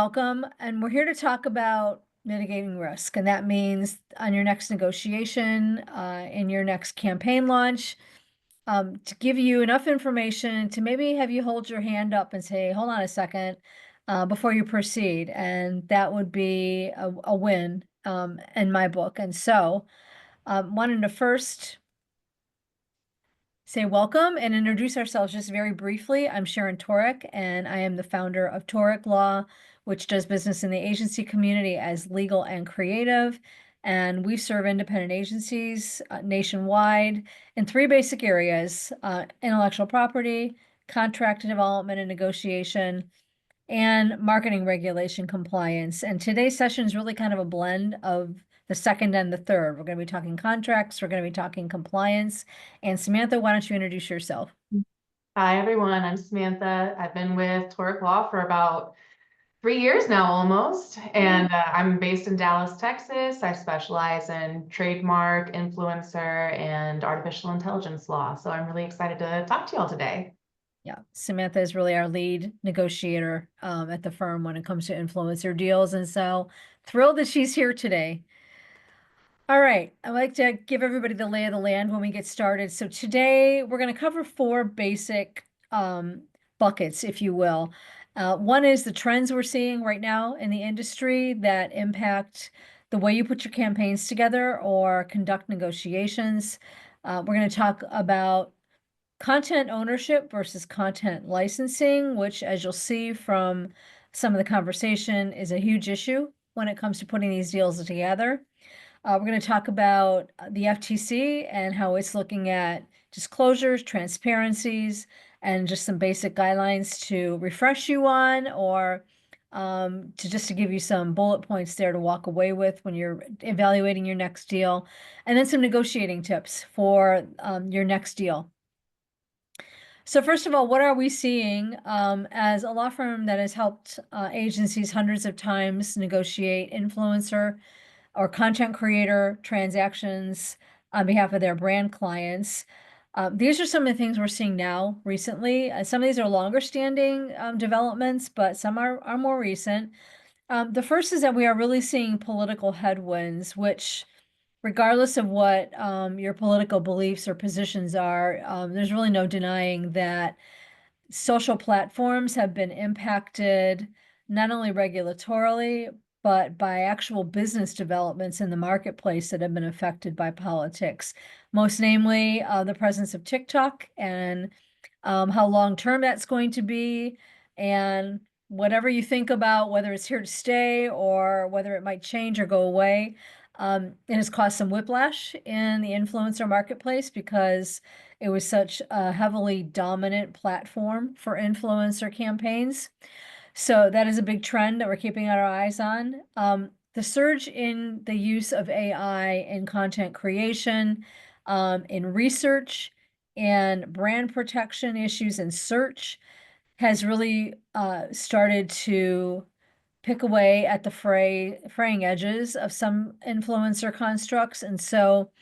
Welcome, and we're here to talk about mitigating risk, and that means on your next negotiation, in your next campaign launch, to give you enough information to maybe have you hold your hand up and say, "Hold on a second," before you proceed, and that would be a win, in my book. And so, wanted to first say welcome and introduce ourselves just very briefly. I'm Sharon Torek, and I am the founder of Torek Law, which does business in the agency community as legal and creative. And we serve independent agencies nationwide in three basic areas: intellectual property, contract development and negotiation, and marketing regulation compliance. And today's session is really kind of a blend of the second and the third. We're going to be talking contracts, we're going to be talking compliance. And Samantha, why don't you introduce yourself? Hi, everyone. I'm Samantha. I've been with Torek Law for about 3 years now, almost, and I'm based in Dallas, Texas. I specialize in trademark, influencer, and artificial intelligence law. So I'm really excited to talk to you all today. Yeah, Samantha is really our lead negotiator at the firm when it comes to influencer deals. And so thrilled that she's here today. All right, I'd like to give everybody the lay of the land when we get started. So today we're going to cover four basic buckets, if you will. One is the trends we're seeing right now in the industry that impact the way you put your campaigns together or conduct negotiations. We're going to talk about content ownership versus content licensing, which, as you'll see from some of the conversation, is a huge issue when it comes to putting these deals together. We're going to talk about the FTC and how it's looking at disclosures, transparencies, and just some basic guidelines to refresh you on, or to give you some bullet points there to walk away with when you're evaluating your next deal, and then some negotiating tips for your next deal. So first of all, what are we seeing as a law firm that has helped agencies hundreds of times negotiate influencer or content creator transactions on behalf of their brand clients? These are some of the things we're seeing now recently. Some of these are longer standing developments, but some are more recent. The first is that we are really seeing political headwinds, which, regardless of what your political beliefs or positions are, there's really no denying that social platforms have been impacted not only regulatorily, but by actual business developments in the marketplace that have been affected by politics. Most namely, the presence of TikTok and how long-term that's going to be. And whatever you think about whether it's here to stay or whether it might change or go away, it has caused some whiplash in the influencer marketplace because it was such a heavily dominant platform for influencer campaigns. So that is a big trend that we're keeping our eyes on. The surge in the use of AI in content creation, in research, and brand protection issues in search has really started to pick away at the fraying edges of some influencer constructs. And so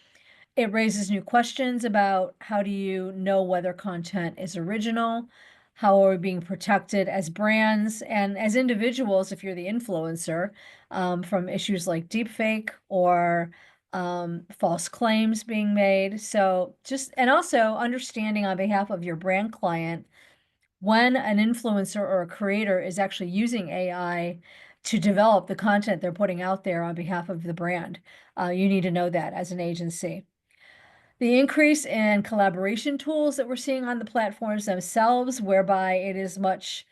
it raises new questions about how do you know whether content is original? How are we being protected as brands and as individuals, if you're the influencer, from issues like deepfake or false claims being made? So and also understanding on behalf of your brand client when an influencer or a creator is actually using AI to develop the content they're putting out there on behalf of the brand. You need to know that as an agency. The increase in collaboration tools that we're seeing on the platforms themselves, whereby it is much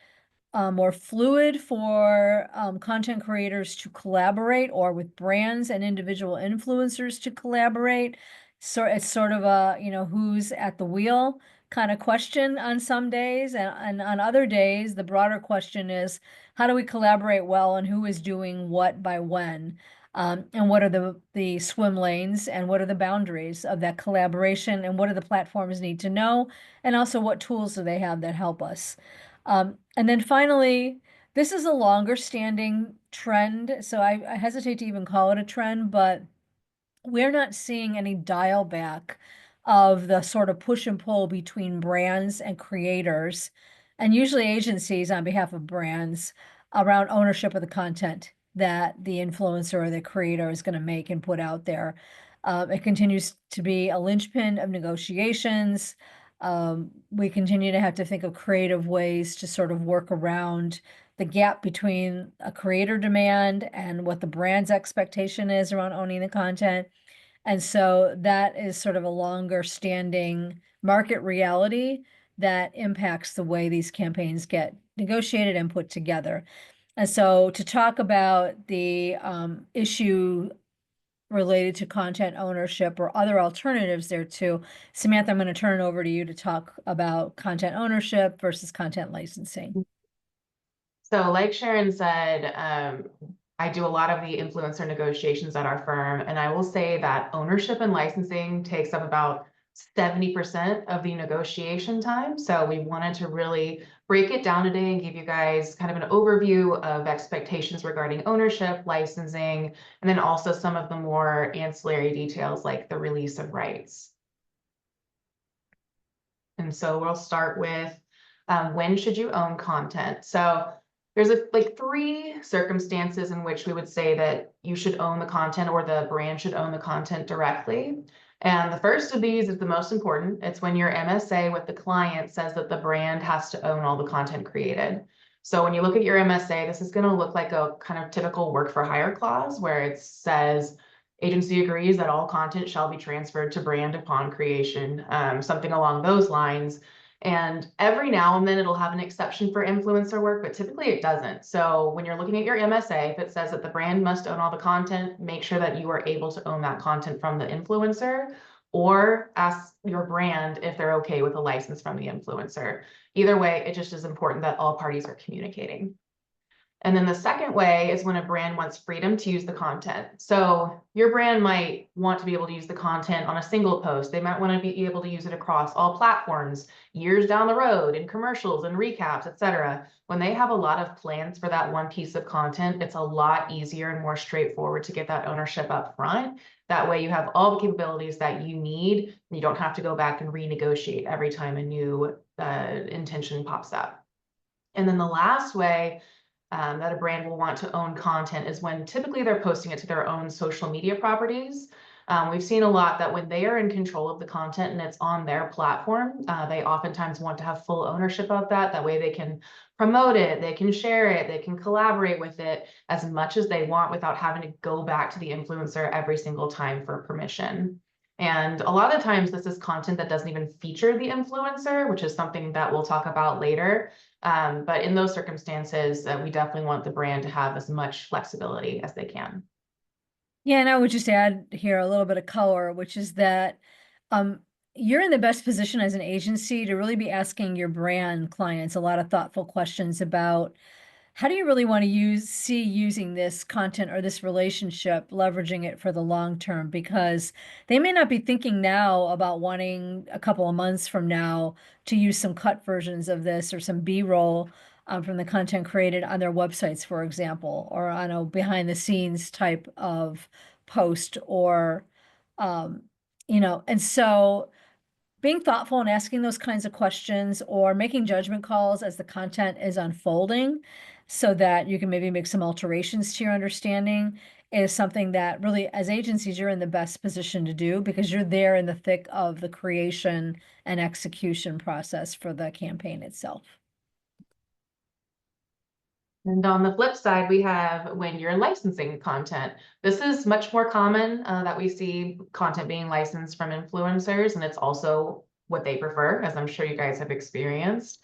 more fluid for content creators to collaborate, or with brands and individual influencers to collaborate. So it's sort of a, who's at the wheel kind of question on some days. And on other days, the broader question is, how do we collaborate well and who is doing what by when? And what are the swim lanes and what are the boundaries of that collaboration and what do the platforms need to know? And also what tools do they have that help us? And then finally, this is a longer standing trend. So I hesitate to even call it a trend, but we're not seeing any dial back of the sort of push and pull between brands and creators, and usually agencies on behalf of brands, around ownership of the content that the influencer or the creator is going to make and put out there. It continues to be a linchpin of negotiations. We continue to have to think of creative ways to sort of work around the gap between a creator demand and what the brand's expectation is around owning the content. And so that is sort of a longer standing market reality that impacts the way these campaigns get negotiated and put together. And so to talk about the issue related to content ownership or other alternatives there too, Samantha, I'm going to turn it over to you to talk about content ownership versus content licensing. So like Sharon said, I do a lot of the influencer negotiations at our firm, and I will say that ownership and licensing takes up about 70% of the negotiation time. So we wanted to really break it down today and give you guys kind of an overview of expectations regarding ownership, licensing, and then also some of the more ancillary details like the release of rights. And so we'll start with when should you own content? So there's like 3 circumstances in which we would say that you should own the content or the brand should own the content directly. And the first of these is the most important. It's when your MSA with the client says that the brand has to own all the content created. So when you look at your MSA, this is going to look like a kind of typical work for hire clause where it says agency agrees that all content shall be transferred to brand upon creation, something along those lines. And every now and then it'll have an exception for influencer work, but typically it doesn't. So when you're looking at your MSA, if it says that the brand must own all the content, make sure that you are able to own that content from the influencer, or ask your brand if they're okay with a license from the influencer. Either way, it just is important that all parties are communicating. And then the second way is when a brand wants freedom to use the content. So your brand might want to be able to use the content on a single post. They might want to be able to use it across all platforms years down the road in commercials and recaps, etc. When they have a lot of plans for that one piece of content, it's a lot easier and more straightforward to get that ownership up front. That way you have all the capabilities that you need. You don't have to go back and renegotiate every time a new intention pops up. And then the last way that a brand will want to own content is when typically they're posting it to their own social media properties. We've seen a lot that when they are in control of the content and it's on their platform, they oftentimes want to have full ownership of that. That way they can promote it, they can share it, they can collaborate with it as much as they want without having to go back to the influencer every single time for permission. And a lot of times this is content that doesn't even feature the influencer, which is something that we'll talk about later. But in those circumstances, we definitely want the brand to have as much flexibility as they can. Yeah, and I would just add here a little bit of color, which is that you're in the best position as an agency to really be asking your brand clients a lot of thoughtful questions about how do you really want to see using this content or this relationship, leveraging it for the long term? Because they may not be thinking now about wanting a couple of months from now to use some cut versions of this or some B-roll from the content created on their websites, for example, or on a behind the scenes type of post or, um, and so being thoughtful and asking those kinds of questions or making judgment calls as the content is unfolding so that you can maybe make some alterations to your understanding is something that really, as agencies, you're in the best position to do because you're there in the thick of the creation and execution process for the campaign itself. And on the flip side, we have when you're licensing content. This is much more common that we see content being licensed from influencers, and it's also what they prefer, as I'm sure you guys have experienced.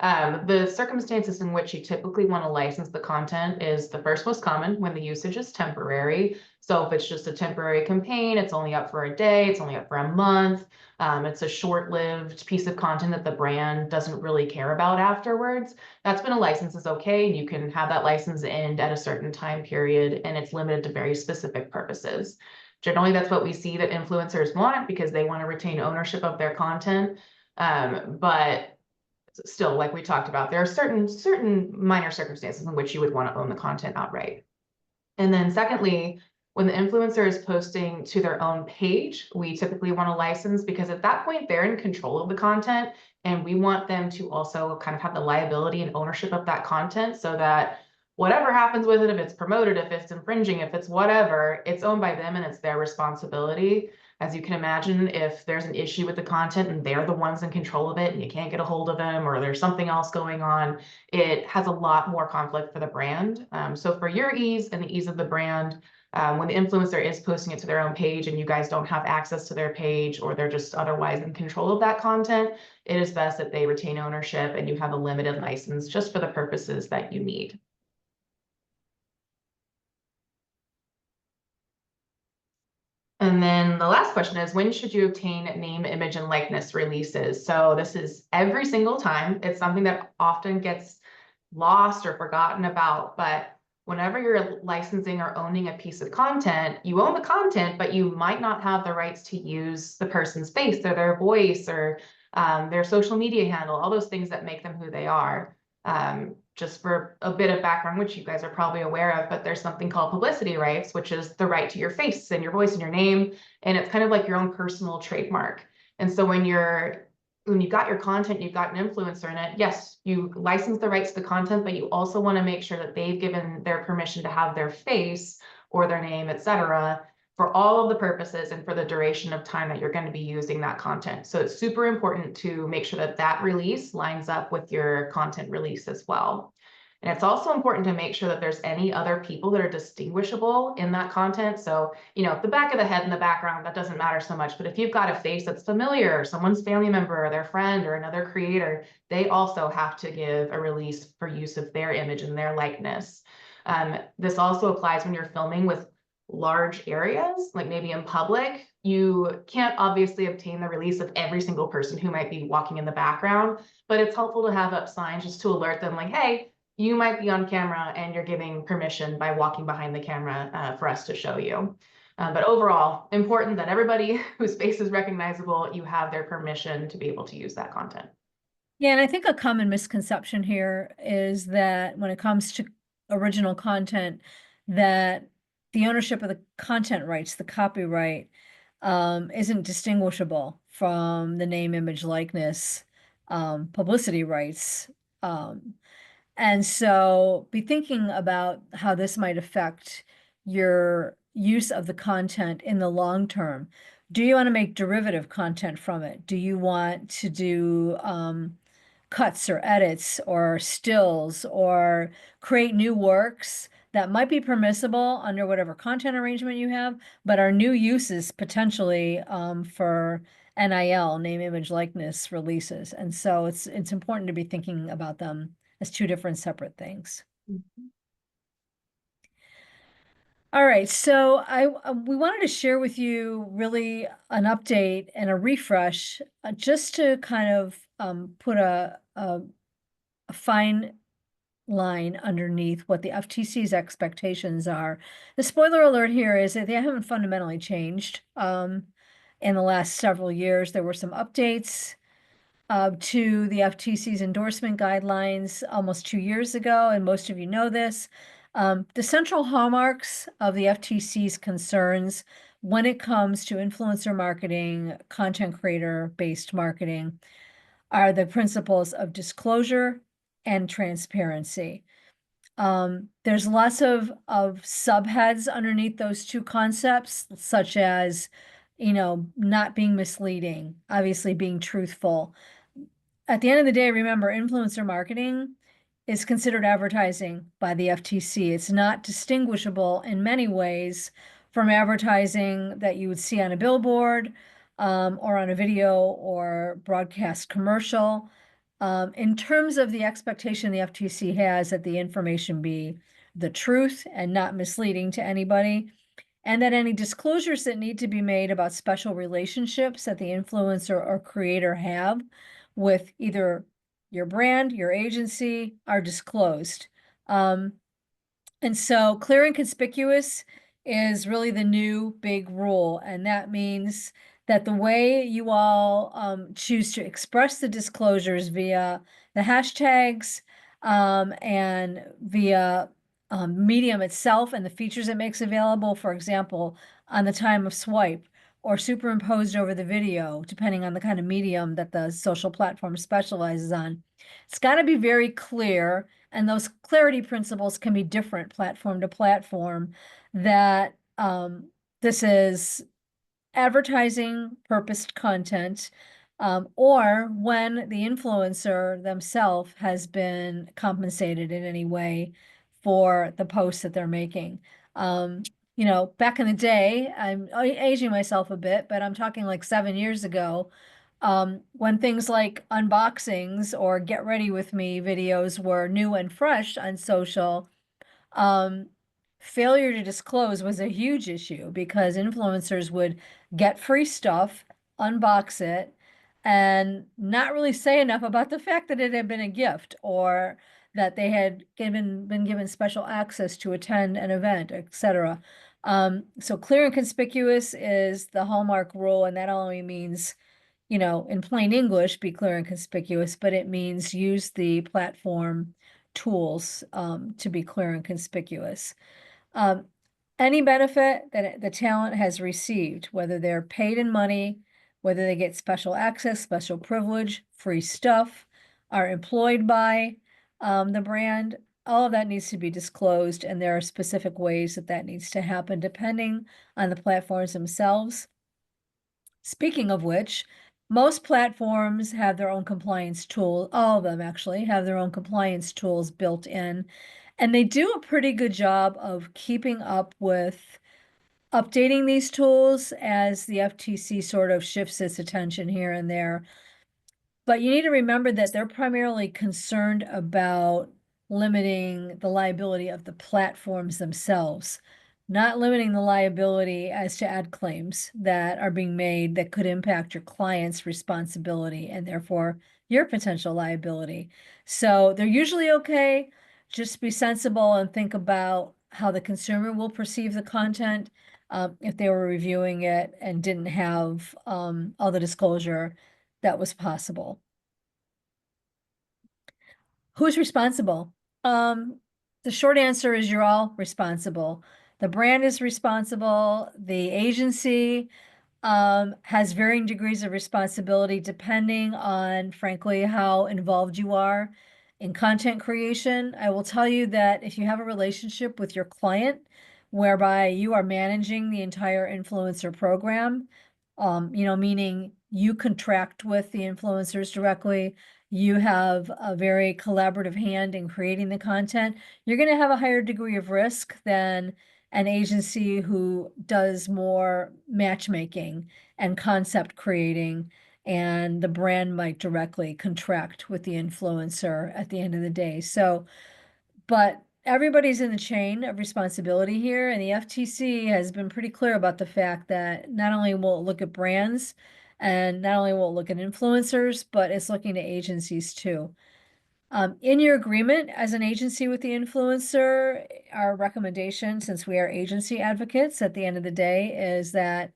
The circumstances in which you typically want to license the content is the first most common when the usage is temporary. So if it's just a temporary campaign, it's only up for a day, it's only up for a month. It's a short-lived piece of content that the brand doesn't really care about afterwards. That's when a license is okay. You can have that license end at a certain time period, and it's limited to very specific purposes. Generally, that's what we see that influencers want because they want to retain ownership of their content. But still, like we talked about, there are certain minor circumstances in which you would want to own the content outright. And then secondly, when the influencer is posting to their own page, we typically want a license because at that point they're in control of the content and we want them to also kind of have the liability and ownership of that content so that whatever happens with it, if it's promoted, if it's infringing, if it's whatever, it's owned by them and it's their responsibility. As you can imagine, if there's an issue with the content and they're the ones in control of it and you can't get a hold of them, or there's something else going on, it has a lot more conflict for the brand. So for your ease and the ease of the brand, when the influencer is posting it to their own page and you guys don't have access to their page, or they're just otherwise in control of that content, it is best that they retain ownership and you have a limited license just for the purposes that you need. And then the last question is, when should you obtain name, image, and likeness releases? So this is every single time. It's something that often gets lost or forgotten about, but whenever you're licensing or owning a piece of content, you own the content, but you might not have the rights to use the person's face or their voice or their social media handle, all those things that make them who they are. Just for a bit of background, which you guys are probably aware of, but there's something called publicity rights, which is the right to your face and your voice and your name. And it's kind of like your own personal trademark. And so when you've got your content, you've got an influencer in it, yes, you license the rights to the content, but you also want to make sure that they've given their permission to have their face or their name, etc., for all of the purposes and for the duration of time that you're going to be using that content. So it's super important to make sure that that release lines up with your content release as well. And it's also important to make sure that there's any other people that are distinguishable in that content. So, the back of the head in the background, that doesn't matter so much. But if you've got a face that's familiar, someone's family member or their friend or another creator, they also have to give a release for use of their image and their likeness. This also applies when you're filming with large areas, like maybe in public. You can't obviously obtain the release of every single person who might be walking in the background, but it's helpful to have up signs just to alert them, like, hey, you might be on camera and you're giving permission by walking behind the camera for us to show you. But overall, important that everybody whose face is recognizable, you have their permission to be able to use that content. Yeah, and I think a common misconception here is that when it comes to original content, that the ownership of the content rights, the copyright, isn't distinguishable from the name, image, likeness, publicity rights. And so be thinking about how this might affect your use of the content in the long term. Do you want to make derivative content from it? Do you want to do cuts or edits or stills or create new works that might be permissible under whatever content arrangement you have, but are new uses potentially for NIL, name, image, likeness releases? And so it's important to be thinking about them as two different separate things. Mhm. All right, so we wanted to share with you really an update and a refresh, just to kind of put a fine line underneath what the FTC's expectations are. The spoiler alert here is that they haven't fundamentally changed. In the last several years, there were some updates to the FTC's endorsement guidelines almost 2 years ago, and most of you know this. The central hallmarks of the FTC's concerns when it comes to influencer marketing, content creator-based marketing, are the principles of disclosure and transparency. There's lots of subheads underneath those two concepts, such as, not being misleading, obviously being truthful. At the end of the day, remember, influencer marketing is considered advertising by the FTC. It's not distinguishable in many ways from advertising that you would see on a billboard or on a video or broadcast commercial. In terms of the expectation the FTC has that the information be the truth and not misleading to anybody, and that any disclosures that need to be made about special relationships that the influencer or creator have with either your brand, your agency, are disclosed. And so clear and conspicuous is really the new big rule. And that means that the way you all choose to express the disclosures via the hashtags and via Medium itself and the features it makes available, for example, on the time of swipe or superimposed over the video, depending on the kind of medium that the social platform specializes on. It's got to be very clear And those clarity principles can be different platform to platform, that this is advertising purposed content, or when the influencer themselves has been compensated in any way for the posts that they're making. Back in the day, I'm aging myself a bit, but I'm talking like 7 years ago, when things like unboxings or get ready with me videos were new and fresh on social, um, failure to disclose was a huge issue because influencers would get free stuff, unbox it, and not really say enough about the fact that it had been a gift or that they had been given special access to attend an event, etc. So clear and conspicuous is the hallmark rule, and that only means, in plain English, be clear and conspicuous, but it means use the platform tools to be clear and conspicuous. Um, any benefit that the talent has received, whether they're paid in money, whether they get special access, special privilege, free stuff, are employed by the brand, all of that needs to be disclosed, and there are specific ways that that needs to happen depending on the platforms themselves. Speaking of which, most platforms have their own compliance tool. All of them actually have their own compliance tools built in, and they do a pretty good job of keeping up with updating these tools as the FTC sort of shifts its attention here and there. But you need to remember that they're primarily concerned about limiting the liability of the platforms themselves, not limiting the liability as to ad claims that are being made that could impact your client's responsibility and therefore your potential liability. So they're usually okay. Just be sensible and think about how the consumer will perceive the content if they were reviewing it and didn't have all the disclosure that was possible. Who's responsible? The short answer is you're all responsible. The brand is responsible. The agency has varying degrees of responsibility depending on, frankly, how involved you are in content creation. I will tell you that if you have a relationship with your client whereby you are managing the entire influencer program, meaning you contract with the influencers directly, you have a very collaborative hand in creating the content, you're going to have a higher degree of risk than an agency who does more matchmaking and concept creating, and the brand might directly contract with the influencer at the end of the day. So, but everybody's in the chain of responsibility here, and the FTC has been pretty clear about the fact that not only will it look at brands and not only will it look at influencers, but it's looking at agencies too. In your agreement as an agency with the influencer, our recommendation, since we are agency advocates at the end of the day, is that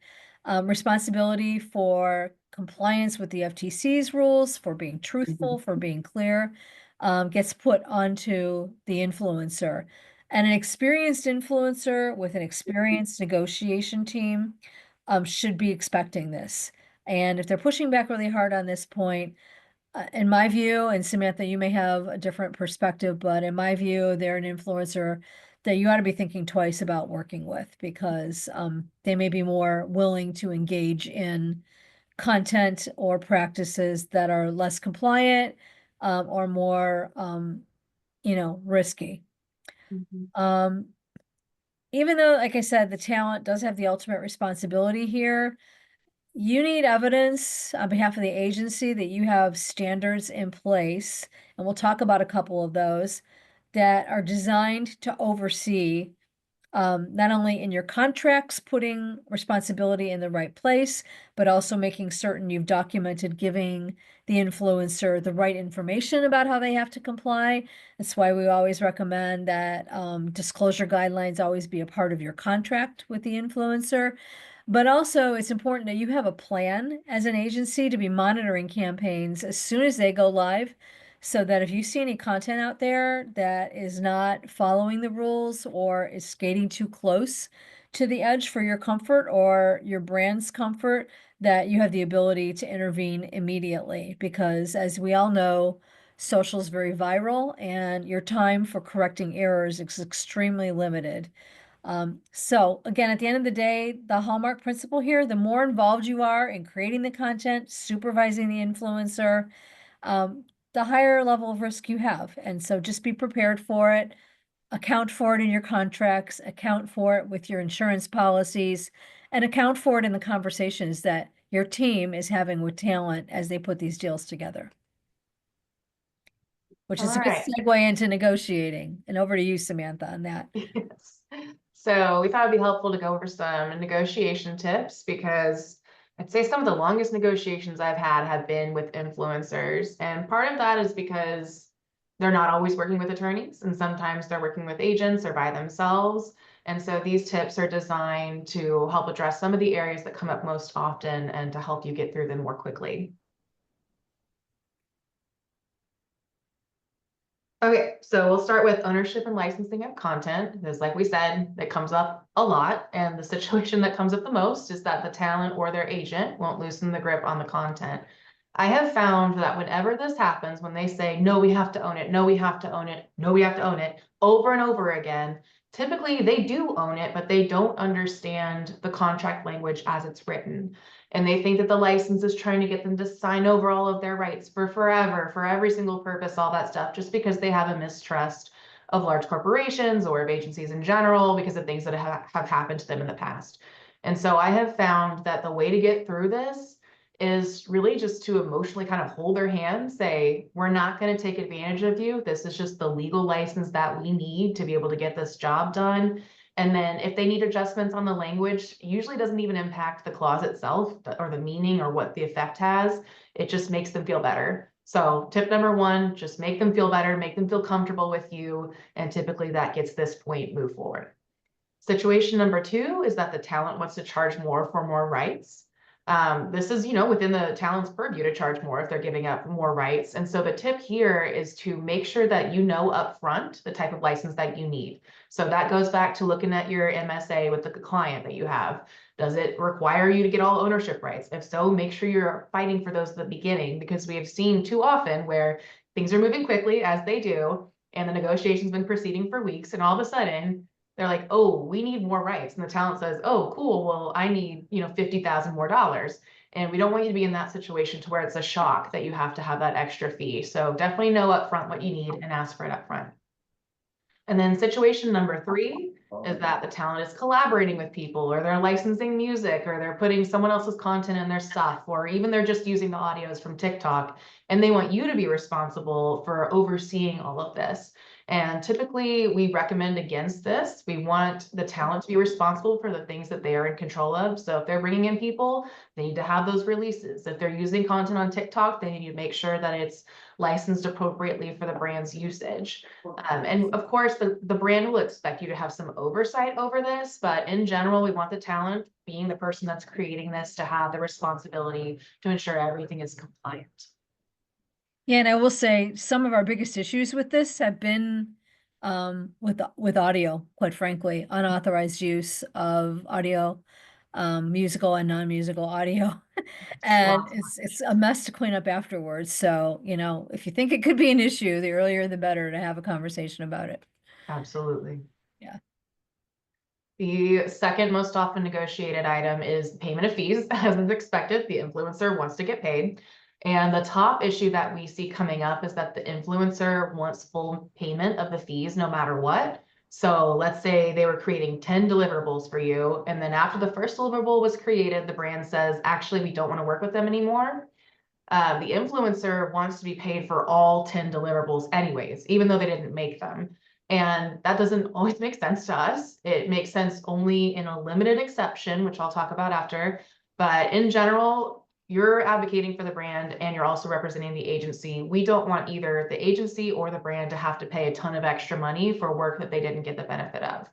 responsibility for compliance with the FTC's rules, for being truthful, for being clear, gets put onto the influencer. And an experienced influencer with an experienced negotiation team should be expecting this. And if they're pushing back really hard on this point, in my view, and Samantha, you may have a different perspective, but in my view, they're an influencer that you ought to be thinking twice about working with, because they may be more willing to engage in content or practices that are less compliant or more, risky. Mhm. Even though, like I said, the talent does have the ultimate responsibility here, you need evidence on behalf of the agency that you have standards in place, and we'll talk about a couple of those that are designed to oversee not only in your contracts, putting responsibility in the right place, but also making certain you've documented giving the influencer the right information about how they have to comply. That's why we always recommend that disclosure guidelines always be a part of your contract with the influencer. But also, it's important that you have a plan as an agency to be monitoring campaigns as soon as they go live, so that if you see any content out there that is not following the rules or is skating too close to the edge for your comfort or your brand's comfort, that you have the ability to intervene immediately. Because as we all know, social is very viral, and your time for correcting errors is extremely limited. So again, at the end of the day, the hallmark principle here, the more involved you are in creating the content, supervising the influencer, the higher level of risk you have. And so just be prepared for it, account for it in your contracts, account for it with your insurance policies, and account for it in the conversations that your team is having with talent as they put these deals together. Which All is a good right. segue into negotiating. And over to you, Samantha, on that. Yes. So we thought it'd be helpful to go over some negotiation tips because I'd say some of the longest negotiations I've had have been with influencers. And part of that is because they're not always working with attorneys, and sometimes they're working with agents or by themselves. And so these tips are designed to help address some of the areas that come up most often and to help you get through them more quickly. Okay, so we'll start with ownership and licensing of content, because like we said, it comes up a lot, and the situation that comes up the most is that the talent or their agent won't loosen the grip on the content. I have found that whenever this happens, when they say, no, we have to own it, no, we have to own it, no, we have to own it, over and over again, typically they do own it, but they don't understand the contract language as it's written. And they think that the license is trying to get them to sign over all of their rights for forever, for every single purpose, all that stuff, just because they have a mistrust of large corporations or of agencies in general because of things that have happened to them in the past. And so I have found that the way to get through this is really just to emotionally kind of hold their hand, say, we're not going to take advantage of you. This is just the legal license that we need to be able to get this job done. And then if they need adjustments on the language, usually doesn't even impact the clause itself or the meaning or what the effect has. It just makes them feel better. So tip number one, just make them feel better, make them feel comfortable with you. And typically that gets this point move forward. Situation number two is that the talent wants to charge more for more rights. This is, within the talent's purview to charge more if they're giving up more rights. And so the tip here is to make sure that you know upfront the type of license that you need. So that goes back to looking at your MSA with the client that you have. Does it require you to get all ownership rights? If so, make sure you're fighting for those at the beginning, because we have seen too often where things are moving quickly, as they do, and the negotiation's been proceeding for weeks, and all of a sudden they're like, oh, we need more rights. And the talent says, oh, cool. Well, I need, $50,000 more dollars. And we don't want you to be in that situation to where it's a shock that you have to have that extra fee. So definitely know upfront what you need and ask for it upfront. And then situation number three is that the talent is collaborating with people, or they're licensing music, or they're putting someone else's content in their stuff, or even they're just using the audios from TikTok, and they want you to be responsible for overseeing all of this. And typically we recommend against this. We want the talent to be responsible for the things that they are in control of. So if they're bringing in people, they need to have those releases. If they're using content on TikTok, they need to make sure that it's licensed appropriately for the brand's usage. And of course, the brand will expect you to have some oversight over this, but in general, we want the talent, being the person that's creating this, to have the responsibility to ensure everything is compliant. Yeah, and I will say some of our biggest issues with this have been with audio, quite frankly, unauthorized use of audio, musical and non-musical audio. And it's a mess to clean up afterwards. So, if you think it could be an issue, the earlier the better to have a conversation about it. Absolutely. Yeah. The second most often negotiated item is payment of fees. As is expected, the influencer wants to get paid. And the top issue that we see coming up is that the influencer wants full payment of the fees no matter what. So let's say they were creating 10 deliverables for you, and then after the first deliverable was created, the brand says, actually, we don't want to work with them anymore. The influencer wants to be paid for all 10 deliverables anyways, even though they didn't make them. And that doesn't always make sense to us. It makes sense only in a limited exception, which I'll talk about after. But in general, you're advocating for the brand and you're also representing the agency. We don't want either the agency or the brand to have to pay a ton of extra money for work that they didn't get the benefit of.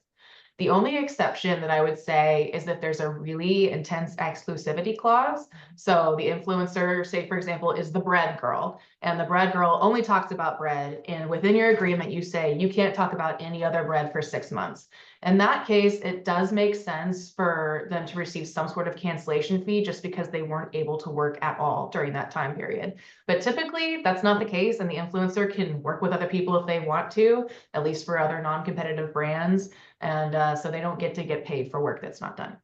The only exception that I would say is that there's a really intense exclusivity clause. So the influencer, say, for example, is the bread girl, and the bread girl only talks about bread. And within your agreement, you say you can't talk about any other bread for 6 months. In that case, it does make sense for them to receive some sort of cancellation fee just because they weren't able to work at all during that time period. But typically, that's not the case, and the influencer can work with other people if they want to, at least for other non-competitive brands. And so they don't get paid for work that's not done.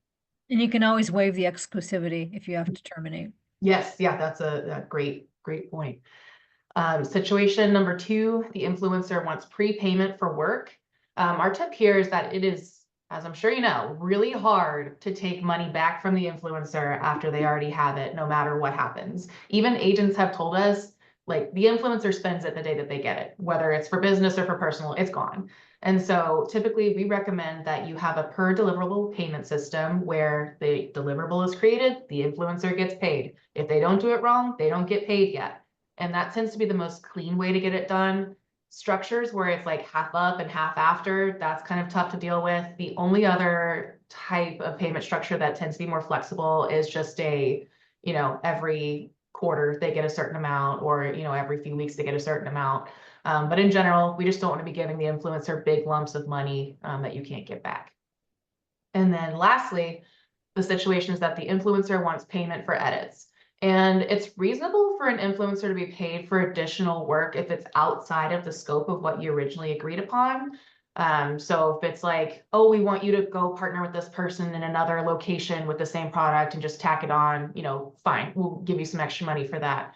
And you can always waive the exclusivity if you have to terminate. Yes, yeah, that's a great point. Situation number 2, the influencer wants prepayment for work. Our tip here is that it is, as I'm sure you know, really hard to take money back from the influencer after they already have it, no matter what happens. Even agents have told us, like, the influencer spends it the day that they get it, whether it's for business or for personal, it's gone. And so typically we recommend that you have a per deliverable payment system where the deliverable is created, the influencer gets paid. If they don't do it wrong, they don't get paid yet. And that tends to be the most clean way to get it done. Structures where it's like half up and half after, that's kind of tough to deal with. The only other type of payment structure that tends to be more flexible is just every quarter they get a certain amount, or, every few weeks they get a certain amount. But in general, we just don't want to be giving the influencer big lumps of money that you can't get back. And then lastly, the situation is that the influencer wants payment for edits. And it's reasonable for an influencer to be paid for additional work if it's outside of the scope of what you originally agreed upon. So if it's like, oh, we want you to go partner with this person in another location with the same product and just tack it on, fine, we'll give you some extra money for that.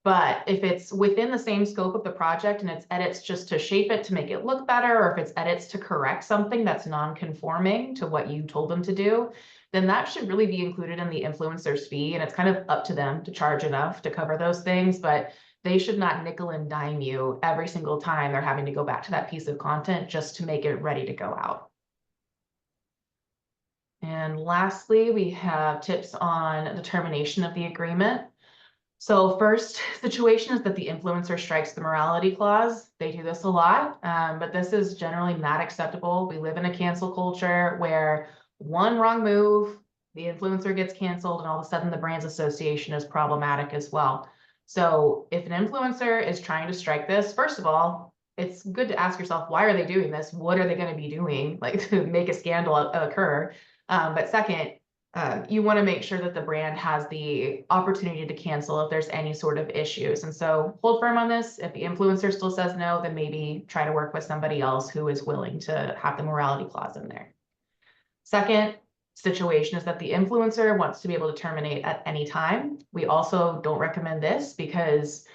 But if it's within the same scope of the project and it's edits just to shape it to make it look better, or if it's edits to correct something that's non-conforming to what you told them to do, then that should really be included in the influencer's fee. And it's kind of up to them to charge enough to cover those things, but they should not nickel and dime you every single time they're having to go back to that piece of content just to make it ready to go out. And lastly, we have tips on the termination of the agreement. So first situation is that the influencer strikes the morality clause. They do this a lot, but this is generally not acceptable. We live in a cancel culture where one wrong move, the influencer gets canceled, and all of a sudden the brand's association is problematic as well. So if an influencer is trying to strike this, first of all, it's good to ask yourself, why are they doing this? What are they going to be doing, like, to make a scandal occur? But second, you want to make sure that the brand has the opportunity to cancel if there's any sort of issues. And so hold firm on this. If the influencer still says no, then maybe try to work with somebody else who is willing to have the morality clause in there. Second situation is that the influencer wants to be able to terminate at any time. We also don't recommend this because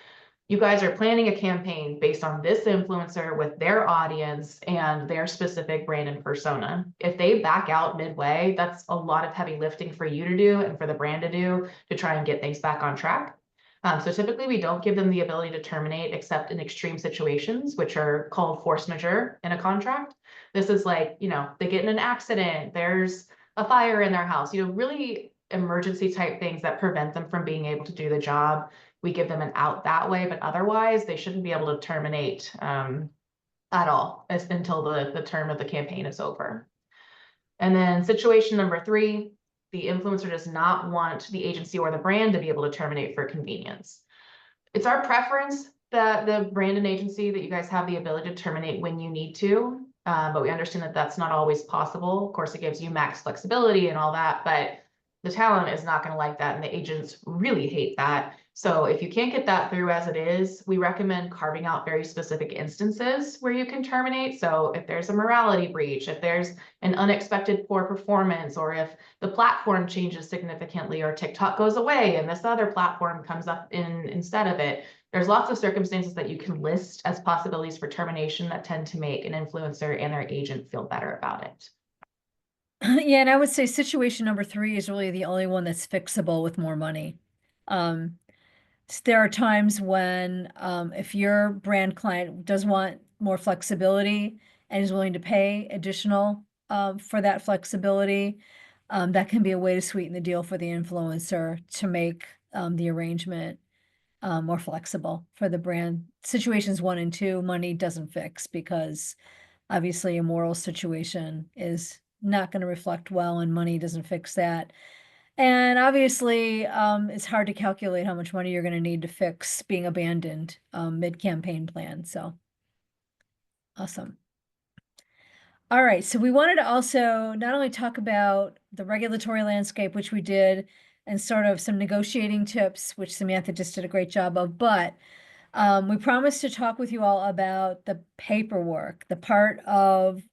you guys are planning a campaign based on this influencer with their audience and their specific brand and persona. If they back out midway, that's a lot of heavy lifting for you to do and for the brand to do to try and get things back on track. So typically we don't give them the ability to terminate except in extreme situations, which are called force majeure in a contract. This is like, they get in an accident, there's a fire in their house, really emergency type things that prevent them from being able to do the job. We give them an out that way, but otherwise they shouldn't be able to terminate at all until the term of the campaign is over. And then situation number 3, the influencer does not want the agency or the brand to be able to terminate for convenience. It's our preference that the brand and agency, that you guys have the ability to terminate when you need to, but we understand that that's not always possible. Of course, it gives you max flexibility and all that, but the talent is not going to like that, and the agents really hate that. So if you can't get that through as it is, we recommend carving out very specific instances where you can terminate. So if there's a morality breach, if there's an unexpected poor performance, or if the platform changes significantly, or TikTok goes away and this other platform comes up instead of it, there's lots of circumstances that you can list as possibilities for termination that tend to make an influencer and their agent feel better about it. Yeah, and I would say situation number 3 is really the only one that's fixable with more money. There are times when if your brand client does want more flexibility and is willing to pay additional for that flexibility, that can be a way to sweeten the deal for the influencer to make the arrangement more flexible for the brand. Situations 1 and 2, money doesn't fix, because obviously a moral situation is not going to reflect well, and money doesn't fix that. And obviously, it's hard to calculate how much money you're going to need to fix being abandoned mid-campaign plan. So awesome. All right, so we wanted to also not only talk about the regulatory landscape, which we did, and sort of some negotiating tips, which Samantha just did a great job of, but we promised to talk with you all about the paperwork, the part of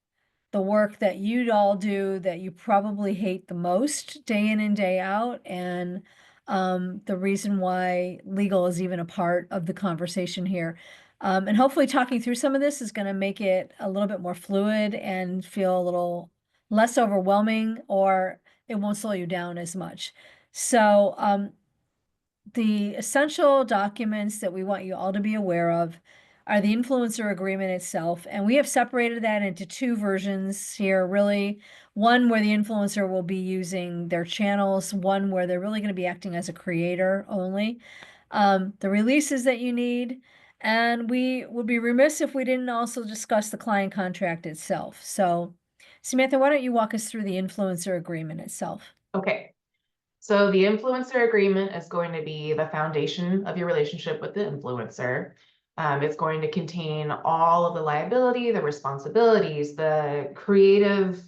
the work that you'd all do that you probably hate the most day in and day out, and the reason why legal is even a part of the conversation here. And hopefully talking through some of this is going to make it a little bit more fluid and feel a little less overwhelming, or it won't slow you down as much. So the essential documents that we want you all to be aware of are the influencer agreement itself. And we have separated that into two versions here, really. One where the influencer will be using their channels, one where they're really going to be acting as a creator only. The releases that you need, and we would be remiss if we didn't also discuss the client contract itself. So, Samantha, why don't you walk us through the influencer agreement itself? Okay. So the influencer agreement is going to be the foundation of your relationship with the influencer. It's going to contain all of the liability, the responsibilities, the creative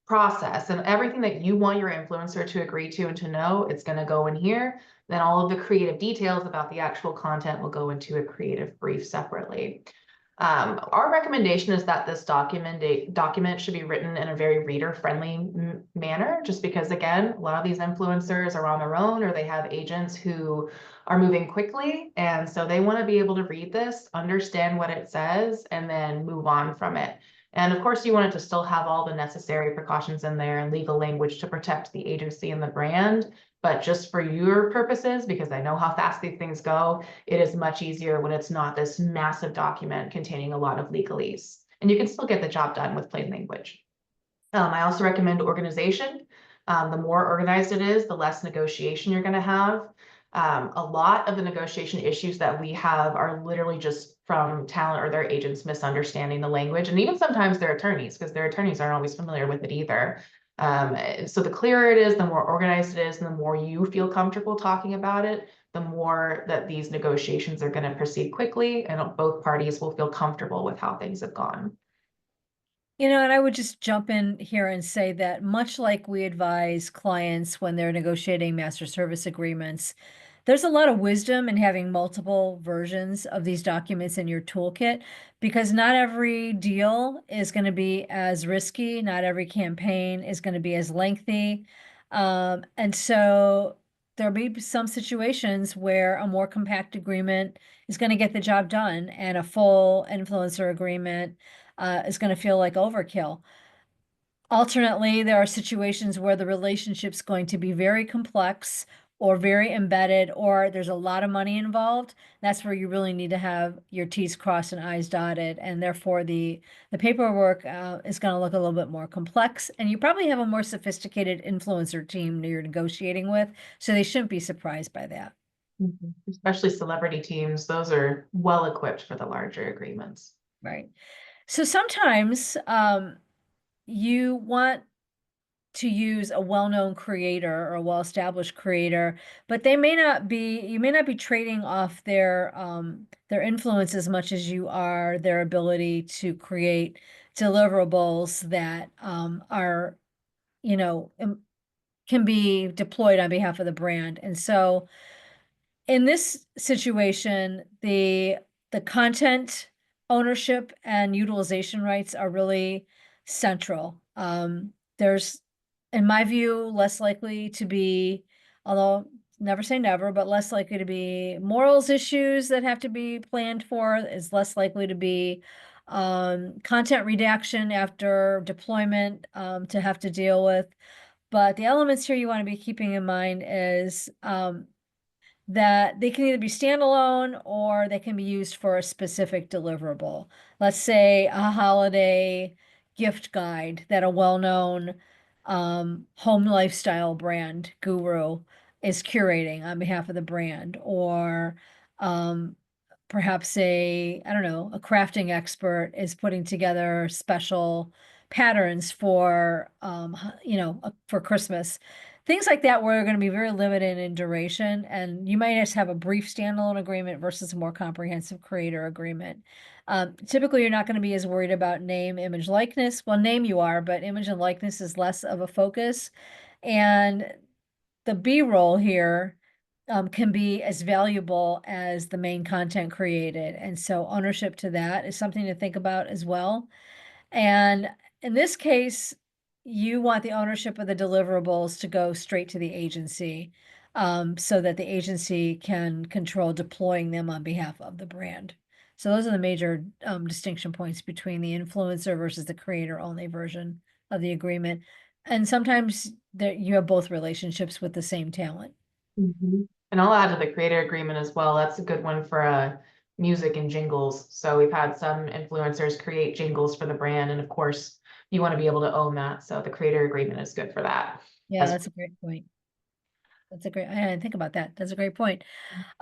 process, and everything that you want your influencer to agree to and to know. It's going to go in here. Then all of the creative details about the actual content will go into a creative brief separately. Our recommendation is that this document should be written in a very reader-friendly manner, just because, again, a lot of these influencers are on their own or they have agents who are moving quickly. And so they want to be able to read this, understand what it says, and then move on from it. And of course, you want it to still have all the necessary precautions in there and legal language to protect the agency and the brand. But just for your purposes, because I know how fast these things go, it is much easier when it's not this massive document containing a lot of legalese. And you can still get the job done with plain language. I also recommend organization. The more organized it is, the less negotiation you're going to have. A lot of the negotiation issues that we have are literally just from talent or their agents misunderstanding the language, and even sometimes their attorneys, because their attorneys aren't always familiar with it either. So the clearer it is, the more organized it is, and the more you feel comfortable talking about it, the more that these negotiations are going to proceed quickly, and both parties will feel comfortable with how things have gone. You know, and I would just jump in here and say that much like we advise clients when they're negotiating master service agreements, there's a lot of wisdom in having multiple versions of these documents in your toolkit, because not every deal is going to be as risky, not every campaign is going to be as lengthy. And so there'll be some situations where a more compact agreement is going to get the job done, and a full influencer agreement is going to feel like overkill. Alternately, there are situations where the relationship's going to be very complex or very embedded, or there's a lot of money involved. That's where you really need to have your T's crossed and I's dotted, and therefore the paperwork is going to look a little bit more complex. And you probably have a more sophisticated influencer team that you're negotiating with, so they shouldn't be surprised by that. Especially celebrity teams, those are well equipped for the larger agreements. Right. So sometimes you want to use a well-known creator or a well-established creator, but they may not be, you may not be trading off their influence as much as you are their ability to create deliverables that are, you know, can be deployed on behalf of the brand. And so in this situation, the content ownership and utilization rights are really central. There's, in my view, less likely to be, although never say never, but less likely to be morals issues that have to be planned for, is less likely to be content redaction after deployment to have to deal with. But the elements here you want to be keeping in mind is that they can either be standalone or they can be used for a specific deliverable. Let's say a holiday gift guide that a well-known home lifestyle brand guru is curating on behalf of the brand, or perhaps I don't know, a crafting expert is putting together special patterns for, for Christmas. things like that where they're going to be very limited in duration, and you might just have a brief standalone agreement versus a more comprehensive creator agreement. Typically, you're not going to be as worried about name, image, likeness. Well, name you are, but image and likeness is less of a focus. And the B-roll here can be as valuable as the main content created. And so ownership to that is something to think about as well. And in this case, you want the ownership of the deliverables to go straight to the agency, so that the agency can control deploying them on behalf of the brand. So those are the major distinction points between the influencer versus the creator only version of the agreement. And sometimes you have both relationships with the same talent. And I'll add to the creator agreement as well. That's a good one for music and jingles. So we've had some influencers create jingles for the brand, and of course, you want to be able to own that. So the creator agreement is good for that. Yeah, As that's a great point. I didn't think about that. That's a great point.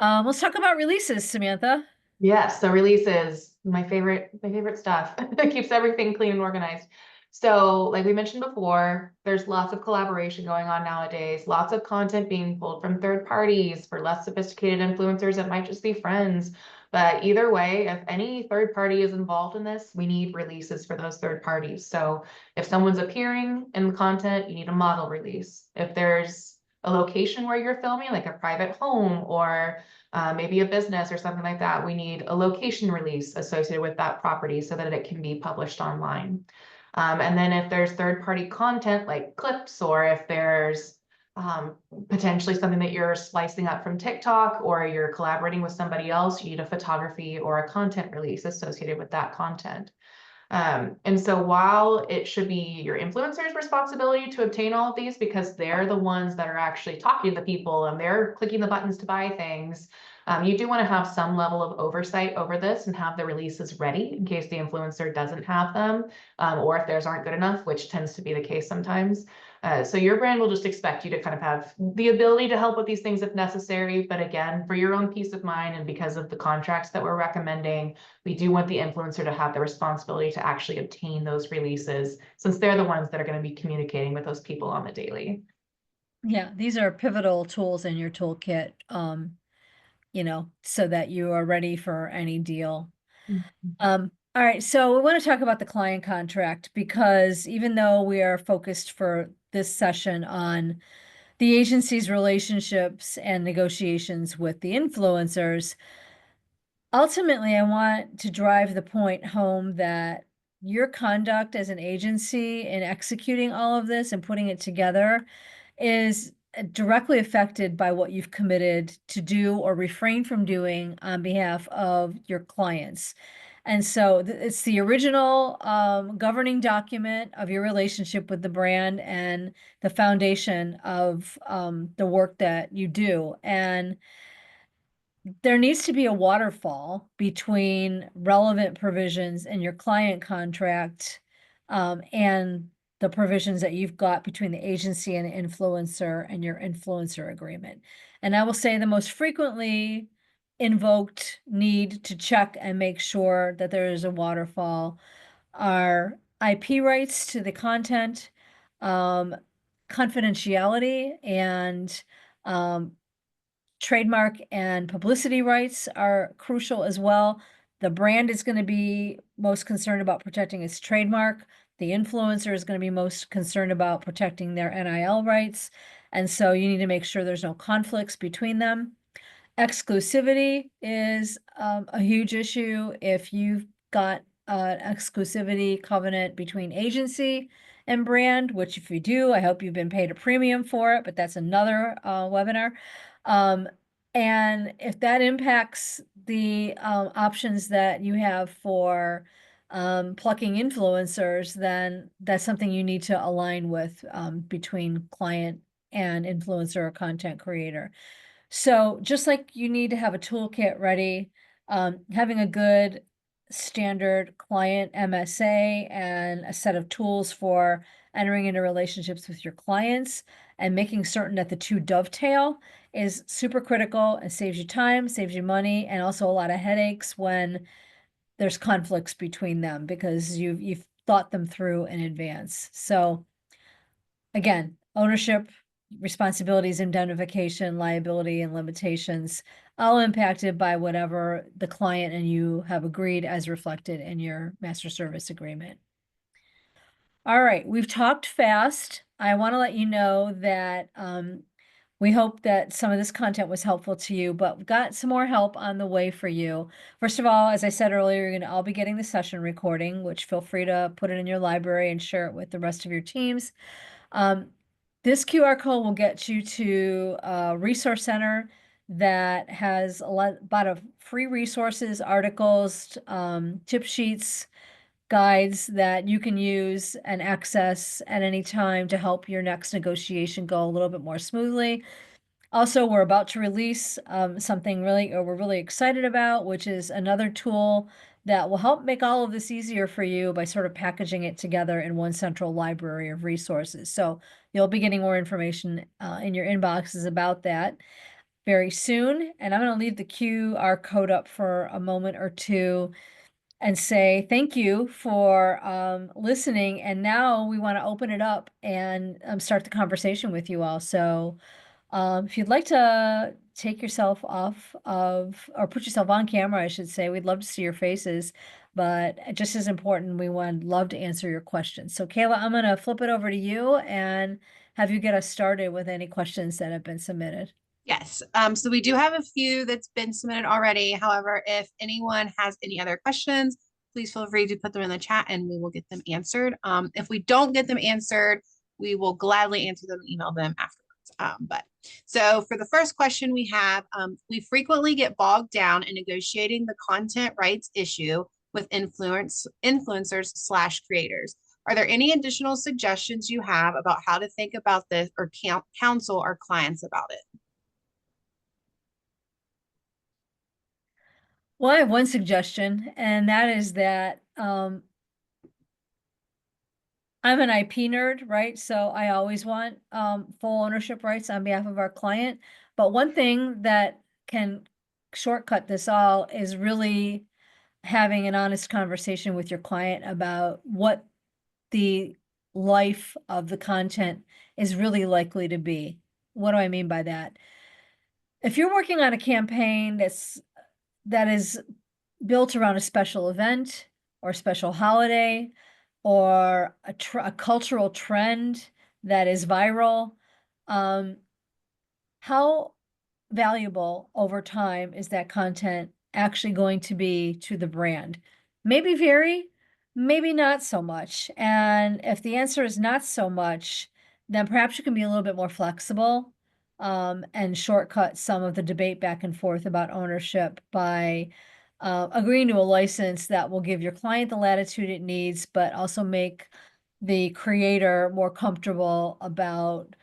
Let's talk about releases, Samantha. Yes, so releases, my favorite stuff. It keeps everything clean and organized. So, like we mentioned before, there's lots of collaboration going on nowadays, lots of content being pulled from third parties. For less sophisticated influencers, it might just be friends. But either way, if any third party is involved in this, we need releases for those third parties. So if someone's appearing in the content, you need a model release. If there's a location where you're filming, like a private home or maybe a business or something like that, we need a location release associated with that property so that it can be published online. And then if there's third-party content like clips, or if there's potentially something that you're splicing up from TikTok, or you're collaborating with somebody else, you need a photography or a content release associated with that content. And so while it should be your influencer's responsibility to obtain all of these because they're the ones that are actually talking to the people and they're clicking the buttons to buy things, you do want to have some level of oversight over this and have the releases ready in case the influencer doesn't have them, or if theirs aren't good enough, which tends to be the case sometimes. So your brand will just expect you to kind of have the ability to help with these things if necessary. But again, for your own peace of mind and because of the contracts that we're recommending, we do want the influencer to have the responsibility to actually obtain those releases since they're the ones that are going to be communicating with those people on the daily. Yeah, these are pivotal tools in your toolkit, so that you are ready for any deal. All right, so we want to talk about the client contract because even though we are focused for this session on the agency's relationships and negotiations with the influencers, ultimately, I want to drive the point home that your conduct as an agency in executing all of this and putting it together is directly affected by what you've committed to do or refrain from doing on behalf of your clients. And so it's the original governing document of your relationship with the brand and the foundation of the work that you do. And there needs to be a waterfall between relevant provisions in your client contract and the provisions that you've got between the agency and the influencer and your influencer agreement. And I will say the most frequently invoked need to check and make sure that there is a waterfall are IP rights to the content, um, confidentiality, and trademark and publicity rights are crucial as well. The brand is going to be most concerned about protecting its trademark. The influencer is going to be most concerned about protecting their NIL rights. And so you need to make sure there's no conflicts between them. Exclusivity is a huge issue. If you've got an exclusivity covenant between agency and brand, which if you do, I hope you've been paid a premium for it, but that's another webinar. And if that impacts the options that you have for plucking influencers, then that's something you need to align with between client and influencer or content creator. So just like you need to have a toolkit ready, having a good standard client MSA and a set of tools for entering into relationships with your clients and making certain that the two dovetail is super critical and saves you time, saves you money, and also a lot of headaches when there's conflicts between them because you've thought them through in advance. So again, ownership responsibilities, indemnification, liability, and limitations, all impacted by whatever the client and you have agreed as reflected in your master service agreement. All right, we've talked fast. I want to let you know that we hope that some of this content was helpful to you, but we've got some more help on the way for you. First of all, as I said earlier, you're going to all be getting the session recording, which feel free to put it in your library and share it with the rest of your teams. This QR code will get you to a resource center that has about of free resources, articles, tip sheets, guides that you can use and access at any time to help your next negotiation go a little bit more smoothly. Also, we're about to release something we're really excited about, which is another tool that will help make all of this easier for you by sort of packaging it together in one central library of resources. So you'll be getting more information in your inboxes about that very soon. And I'm going to leave the QR code up for a moment or two and say thank you for listening. And now we want to open it up and start the conversation with you all. So if you'd like to take yourself off of, or put yourself on camera, I should say, we'd love to see your faces. But just as important, we would love to answer your questions. So Kayla, I'm going to flip it over to you and have you get us started with any questions that have been submitted. Yes, so we do have a few that's been submitted already. However, if anyone has any other questions, please feel free to put them in the chat and we will get them answered. If we don't get them answered, we will gladly answer them, email them afterwards. But so for the first question we have, we frequently get bogged down in negotiating the content rights issue with influencers slash creators. Are there any additional suggestions you have about how to think about this or counsel our clients about it? Well, I have one suggestion, and that is that I'm an IP nerd, right? So I always want full ownership rights on behalf of our client. But one thing that can shortcut this all is really having an honest conversation with your client about what the life of the content is really likely to be. What do I mean by that? If you're working on a campaign that is built around a special event or special holiday or a cultural trend that is viral, how valuable over time is that content actually going to be to the brand? Maybe very, maybe not so much. And if the answer is not so much, then perhaps you can be a little bit more flexible and shortcut some of the debate back and forth about ownership by agreeing to a license that will give your client the latitude it needs, but also make the creator more comfortable about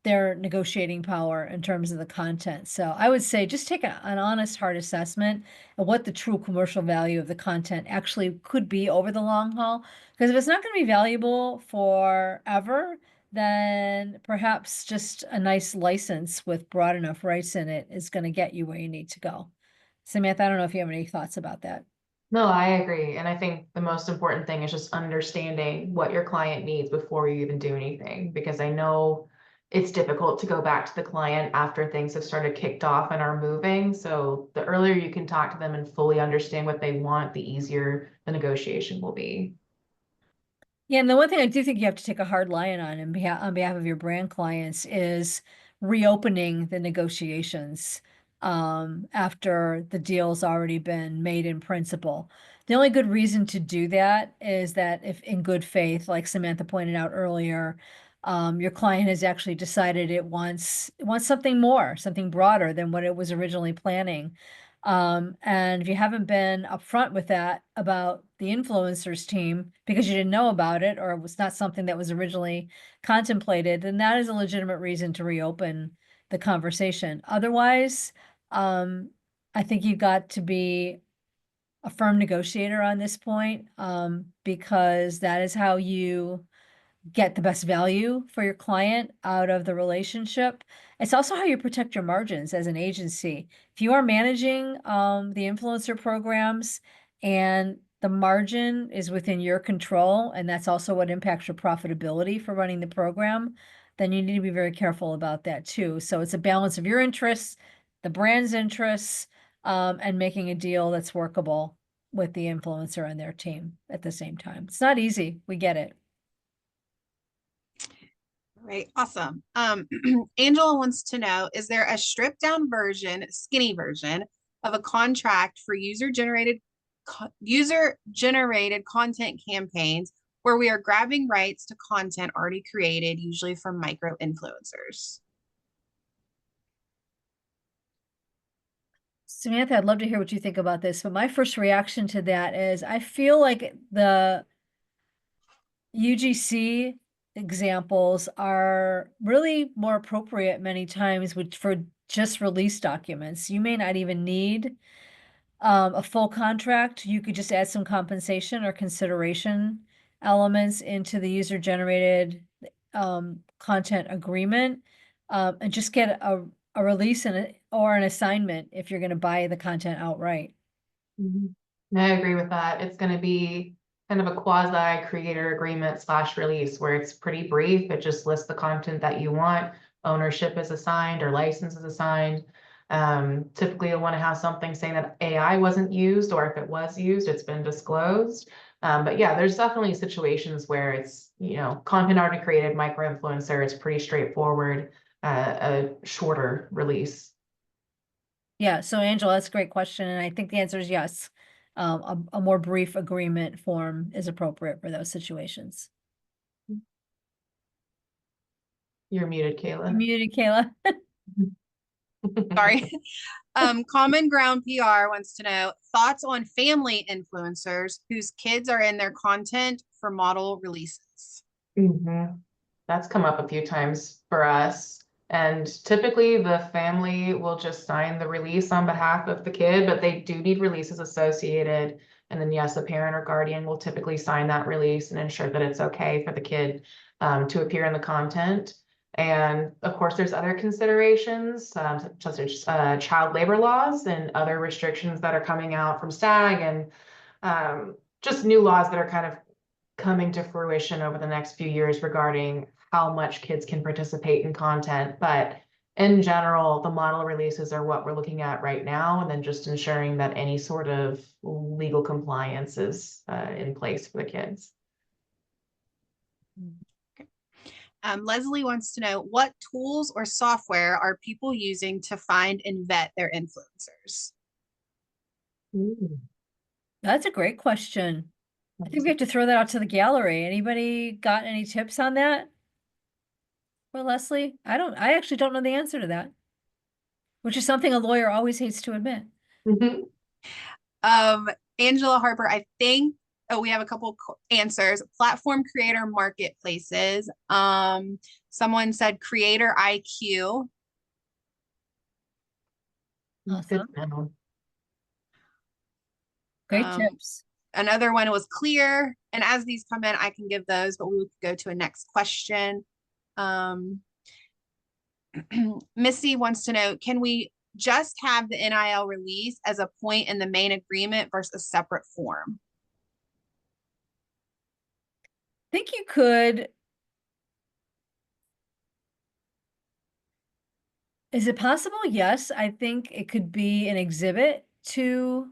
their negotiating power in terms of the content. So I would say just take an honest, hard assessment of what the true commercial value of the content actually could be over the long haul. Because if it's not going to be valuable forever, then perhaps just a nice license with broad enough rights in it is going to get you where you need to go. Samantha, I don't know if you have any thoughts about that. No, I agree. And I think the most important thing is just understanding what your client needs before you even do anything, because I know it's difficult to go back to the client after things have started kicked off and are moving. So the earlier you can talk to them and fully understand what they want, the easier the negotiation will be. Yeah, and the one thing I do think you have to take a hard line on behalf of your brand clients is reopening the negotiations after the deal's already been made in principle. The only good reason to do that is that if in good faith, like Samantha pointed out earlier, your client has actually decided it wants something more, something broader than what it was originally planning. And if you haven't been upfront with that about the influencers team because you didn't know about it or it was not something that was originally contemplated, then that is a legitimate reason to reopen the conversation. Otherwise, I think you've got to be a firm negotiator on this point, because that is how you get the best value for your client out of the relationship. It's also how you protect your margins as an agency. If you are managing the influencer programs and the margin is within your control, and that's also what impacts your profitability for running the program, then you need to be very careful about that too. So it's a balance of your interests, the brand's interests, and making a deal that's workable with the influencer and their team at the same time. It's not easy. We get it. Right, awesome. Angela wants to know, is there a stripped down version, skinny version of a contract for user generated content campaigns where we are grabbing rights to content already created, usually from micro influencers? Samantha, I'd love to hear what you think about this, but my first reaction to that is I feel like the UGC examples are really more appropriate many times for just release documents. You may not even need a full contract. You could just add some compensation or consideration elements into the user generated content agreement, and just get a release or an assignment if you're going to buy the content outright. Mhm. I agree with that. It's going to be kind of a quasi creator agreement / release where it's pretty brief. It just lists the content that you want. Ownership is assigned or license is assigned. Typically you'll want to have something saying that AI wasn't used, or if it was used, it's been disclosed. But yeah, there's definitely situations where it's, content already created, micro influencer, it's pretty straightforward, a shorter release. Yeah, so Angela, that's a great question, and I think the answer is yes. A more brief agreement form is appropriate for those situations. You're muted, You're Kayla. muted, Kayla. Sorry. Common Ground PR wants to know thoughts on family influencers whose kids are in their content for model releases. That's come up a few times for us. And typically the family will just sign the release on behalf of the kid, but they do need releases associated. And then yes, the parent or guardian will typically sign that release and ensure that it's okay for the kid to appear in the content. And of course, there's other considerations, such as child labor laws and other restrictions that are coming out from SAG, and just new laws that are kind of coming to fruition over the next few years regarding how much kids can participate in content. But in general, the model releases are what we're looking at right now, and then just ensuring that any sort of legal compliance is in place for the kids. Leslie wants to know what tools or software are people using to find and vet their influencers? That's a great question. I think we have to throw that out to the gallery. Anybody got any tips on that? Well, Leslie, I actually don't know the answer to that, which is something a lawyer always hates to admit. Angela Harper, I think, we have a couple answers. Platform creator marketplaces. Someone said creator IQ. Awesome. Great tips. Another one was Clear. And as these come in, I can give those, but we could go to a next question. Missy wants to know, can we just have the NIL release as a point in the main agreement versus a separate form? I think you could. Is it possible? Yes, I think it could be an exhibit to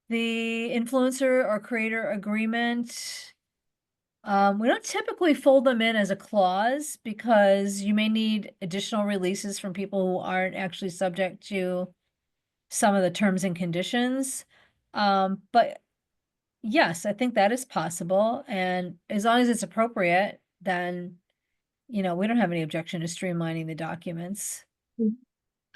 the influencer or creator agreement. We don't typically fold them in as a clause because you may need additional releases from people who aren't actually subject to some of the terms and conditions. But yes, I think that is possible. And as long as it's appropriate, then, we don't have any objection to streamlining the documents.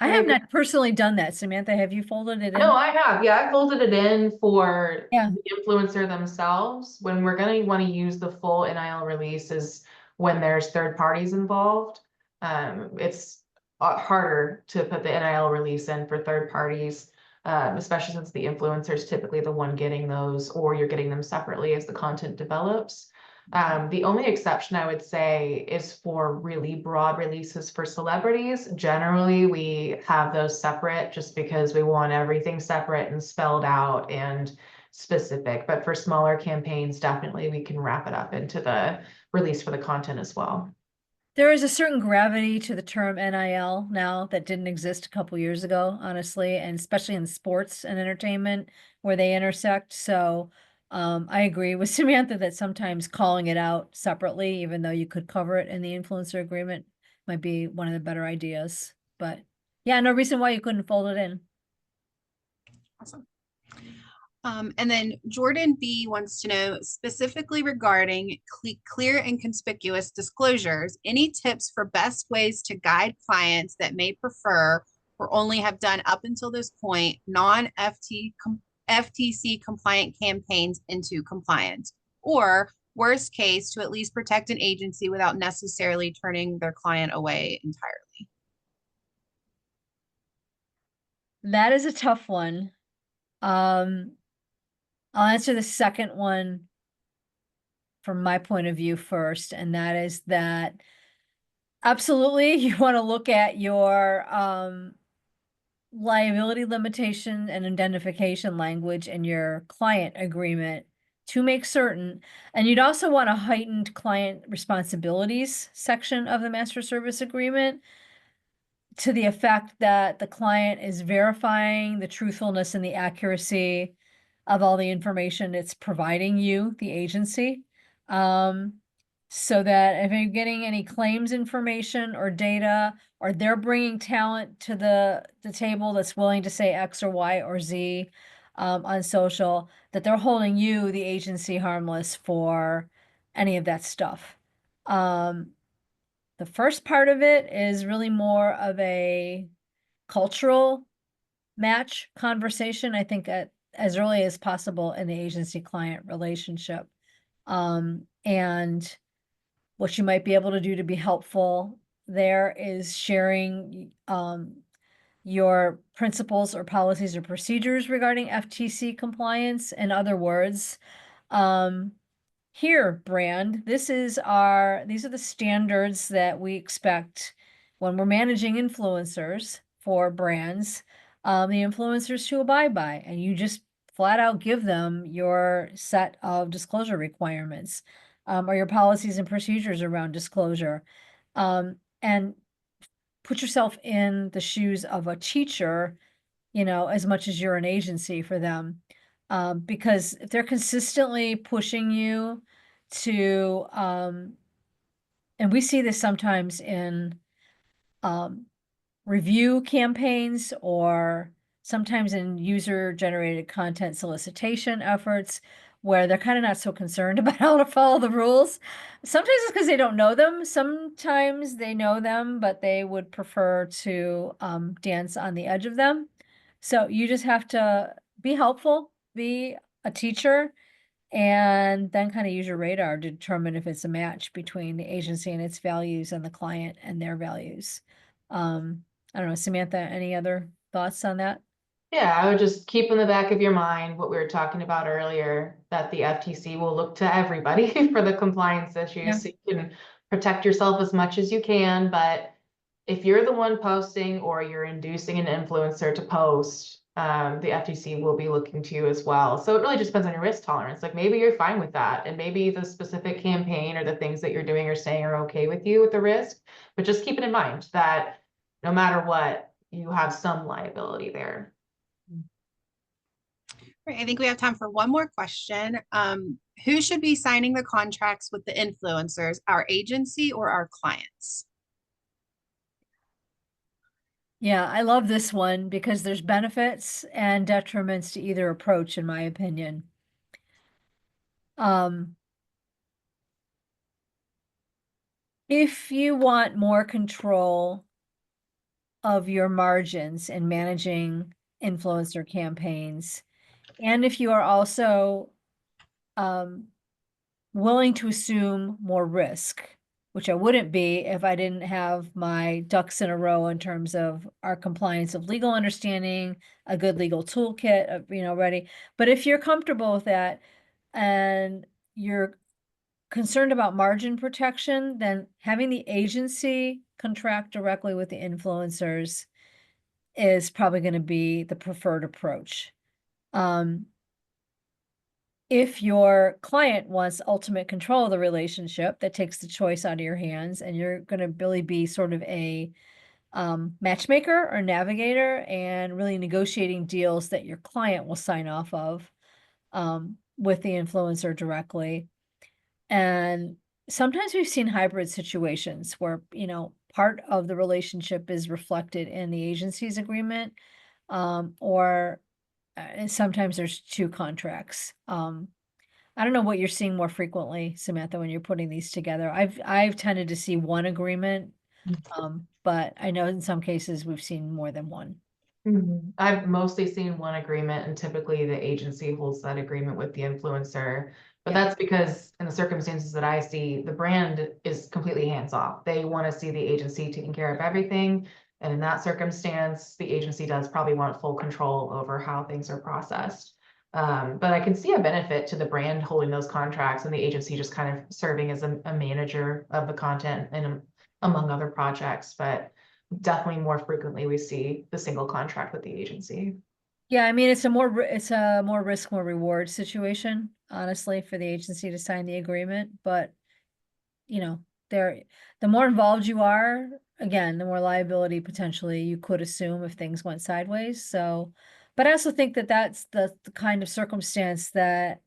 I have not personally done that. Samantha, have you folded it in? No, I have. Yeah, I folded it in for Yeah. the influencer themselves. When we're going to want to use the full NIL release is when there's third parties involved. It's harder to put the NIL release in for third parties, especially since the influencer is typically the one getting those, or you're getting them separately as the content develops. The only exception I would say is for really broad releases for celebrities. Generally, we have those separate just because we want everything separate and spelled out and specific. But for smaller campaigns, definitely we can wrap it up into the release for the content as well. There is a certain gravity to the term NIL now that didn't exist a couple years ago, honestly, and especially in sports and entertainment where they intersect. So I agree with Samantha that sometimes calling it out separately, even though you could cover it in the influencer agreement, might be one of the better ideas. But yeah, no reason why you couldn't fold it in. Awesome. And then Jordan B wants to know specifically regarding clear and conspicuous disclosures, any tips for best ways to guide clients that may prefer or only have done up until this point FTC compliant campaigns into compliance, or worst case to at least protect an agency without necessarily turning their client away entirely? That is a tough one. I'll answer the second one from my point of view first, and that is that absolutely you want to look at your liability limitation and indemnification language in your client agreement to make certain, and you'd also want a heightened client responsibilities section of the master service agreement to the effect that the client is verifying the truthfulness and the accuracy of all the information it's providing you, the agency. So that if you're getting any claims information or data, or they're bringing talent to the table that's willing to say X or Y or Z on social, that they're holding you, the agency, harmless for any of that stuff. The first part of it is really more of a cultural match conversation, I think at as early as possible in the agency-client relationship. And what you might be able to do to be helpful there is sharing your principles or policies or procedures regarding FTC compliance. In other words, here, brand, these are the standards that we expect when we're managing influencers for brands, the influencers to abide by, and you just flat out give them your set of disclosure requirements, or your policies and procedures around disclosure, and put yourself in the shoes of a teacher, as much as you're an agency for them. Because if they're consistently pushing you to, and we see this sometimes in review campaigns or sometimes in user-generated content solicitation efforts where they're kind of not so concerned about how to follow the rules. Sometimes it's because they don't know them. Sometimes they know them, but they would prefer to dance on the edge of them. So you just have to be helpful, be a teacher, and then kind of use your radar to determine if it's a match between the agency and its values and the client and their values. I don't know, Samantha, any other thoughts on that? Yeah, I would just keep in the back of your mind what we were talking about earlier, that the FTC will look to everybody for the compliance Yeah. issues. So you can protect yourself as much as you can, but if you're the one posting or you're inducing an influencer to post, the FTC will be looking to you as well. So it really just depends on your risk tolerance. Like maybe you're fine with that, and maybe the specific campaign or the things that you're doing or saying are okay with you with the risk. But just keep it in mind that no matter what, you have some liability there. Right, I think we have time for one more question. Who should be signing the contracts with the influencers, our agency or our clients? Yeah, I love this one because there's benefits and detriments to either approach, in my opinion. If you want more control of your margins in managing influencer campaigns, and if you are also willing to assume more risk, which I wouldn't be if I didn't have my ducks in a row in terms of our compliance of legal understanding, a good legal toolkit, ready. But if you're comfortable with that and you're concerned about margin protection, then having the agency contract directly with the influencers is probably going to be the preferred approach. if your client wants ultimate control of the relationship, that takes the choice out of your hands, and you're gonna really be sort of a matchmaker or navigator and really negotiating deals that your client will sign off of with the influencer directly. And sometimes we've seen hybrid situations where, part of the relationship is reflected in the agency's agreement, or and sometimes there's two contracts. I don't know what you're seeing more frequently, Samantha, when you're putting these together. I've tended to see one agreement, but I know in some cases we've seen more than one. I've mostly seen one agreement, and typically the agency holds that agreement with the influencer. But Yeah. that's because in the circumstances that I see, the brand is completely hands off. They want to see the agency taking care of everything. And in that circumstance, the agency does probably want full control over how things are processed. But I can see a benefit to the brand holding those contracts and the agency just kind of serving as a manager of the content and among other projects. But definitely more frequently we see the single contract with the agency. Yeah, I mean, it's a more risk, more reward situation, honestly, for the agency to sign the agreement, but there, the more involved you are, again, the more liability potentially you could assume if things went sideways. So, but I also think that that's the kind of circumstance that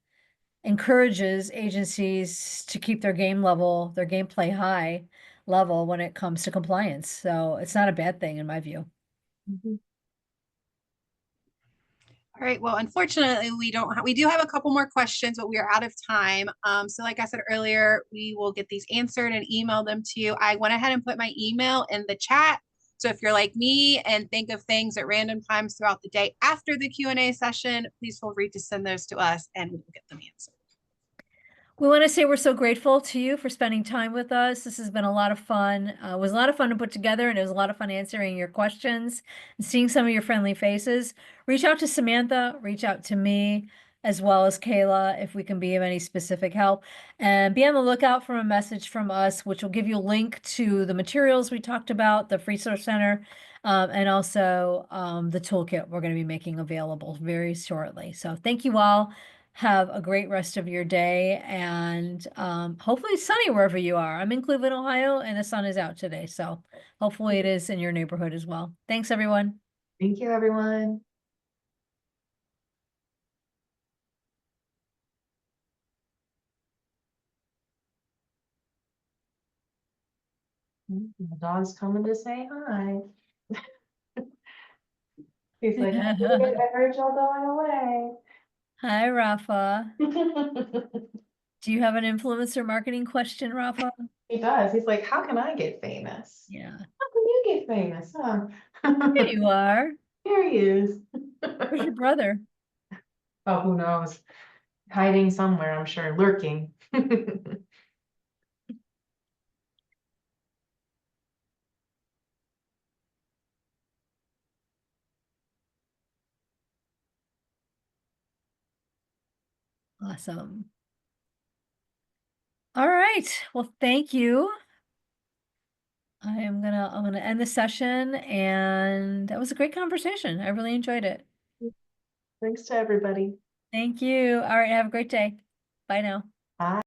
encourages agencies to keep their their gameplay high level when it comes to compliance. So it's not a bad thing in my view. All right, well, unfortunately, we do have a couple more questions, but we are out of time. So like I said earlier, we will get these answered and email them to you. I went ahead and put my email in the chat. So if you're like me and think of things at random times throughout the day after the Q&A session, please feel free to send those to us and we will get them answered. We want to say we're so grateful to you for spending time with us. This has been a lot of fun. It was a lot of fun to put together, and it was a lot of fun answering your questions and seeing some of your friendly faces. Reach out to Samantha, reach out to me, as well as Kayla, if we can be of any specific help. And be on the lookout for a message from us, which will give you a link to the materials we talked about, the Free Source Center, and also the toolkit we're going to be making available very shortly. So thank you all. Have a great rest of your day, and hopefully it's sunny wherever you are. I'm in Cleveland, Ohio, and the sun is out today, so hopefully it is in your neighborhood as well. Thanks, everyone. Thank you, everyone. The dog's coming to say hi. He's like, I heard y'all going away. Hi, Rafa. Do you have an influencer marketing question, Rafa? He does. He's like, how can I get famous? Yeah. How can you get famous, huh? There you are. There he is. Where's your brother? Oh, who knows? Hiding somewhere, I'm sure, lurking. Awesome. All right. Well, thank you. I'm gonna end the session, and that was a great conversation. I really enjoyed it. Thanks to everybody. Thank you. All right, have a great day. Bye now. Bye.